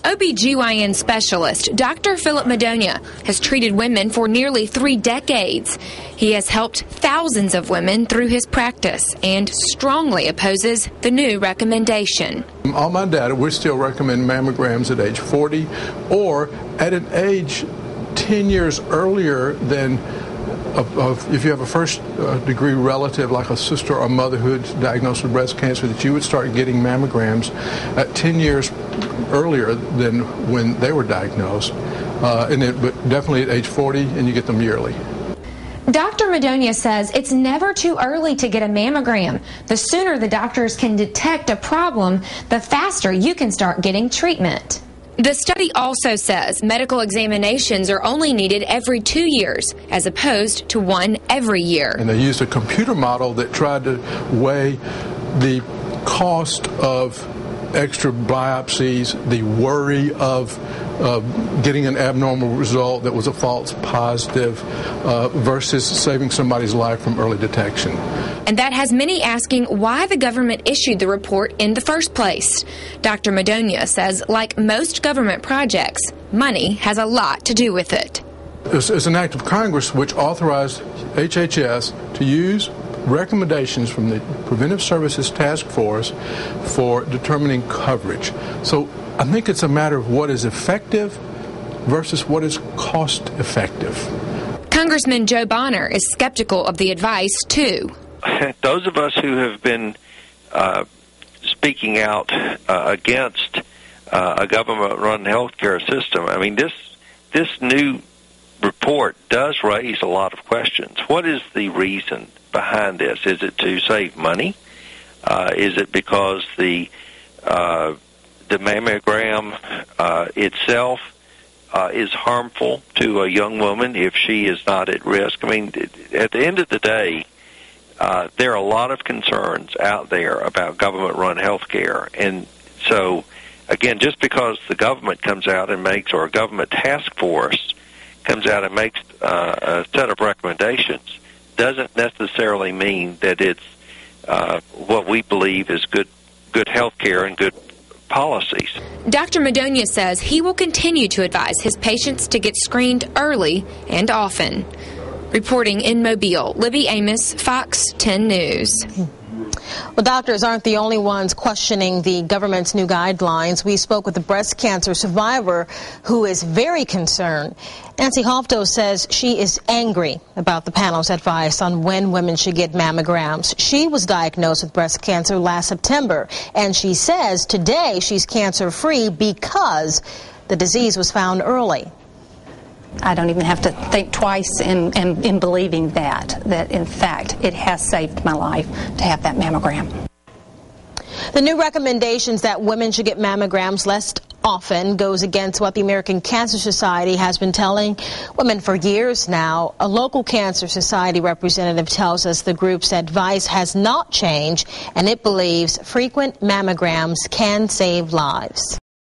OB/GYN specialist Dr. Philip Madonia has treated women for nearly 3 decades. He has helped thousands of women through his practice and strongly opposes the new recommendation. On my data, we still recommend mammograms at age 40 or at an age 10 years earlier than if you have a first-degree relative like a sister or mother who's diagnosed with breast cancer, that you would start getting mammograms at 10 years earlier than when they were diagnosed, but definitely at age 40, and you get them yearly. Dr. Madonia says it's never too early to get a mammogram. The sooner the doctors can detect a problem, the faster you can start getting treatment. The study also says medical examinations are only needed every 2 years, as opposed to one every year. And they used a computer model that tried to weigh the cost of extra biopsies, the worry of getting an abnormal result that was a false positive versus saving somebody's life from early detection. And that has many asking why the government issued the report in the first place. Dr. Madonia says, like most government projects, money has a lot to do with it. It's an act of Congress which authorized HHS to use recommendations from the Preventive Services Task Force for determining coverage. So I think it's a matter of what is effective versus what is cost effective. Congressman Joe Bonner is skeptical of the advice, too. Those of us who have been speaking out against a government-run healthcare system, I mean, this new report does raise a lot of questions. What is the reason behind this? Is it to save money? Is it because the mammogram itself is harmful to a young woman if she is not at risk? I mean, at the end of the day, there are a lot of concerns out there about government-run health care. And so, again, just because the government comes out and makes, or a government task force comes out and makes a set of recommendations, doesn't necessarily mean that it's what we believe is good health care and good policies. Dr. Madonia says he will continue to advise his patients to get screened early and often. Reporting in Mobile, Libby Amos, Fox 10 News. Well, doctors aren't the only ones questioning the government's new guidelines. We spoke with a breast cancer survivor who is very concerned. Nancy Hofto says she is angry about the panel's advice on when women should get mammograms. She was diagnosed with breast cancer last September, and she says today she's cancer-free because the disease was found early. I don't even have to think twice in believing that in fact it has saved my life to have that mammogram. The new recommendations that women should get mammograms less often goes against what the American Cancer Society has been telling women for years now. A local Cancer Society representative tells us the group's advice has not changed, and it believes frequent mammograms can save lives.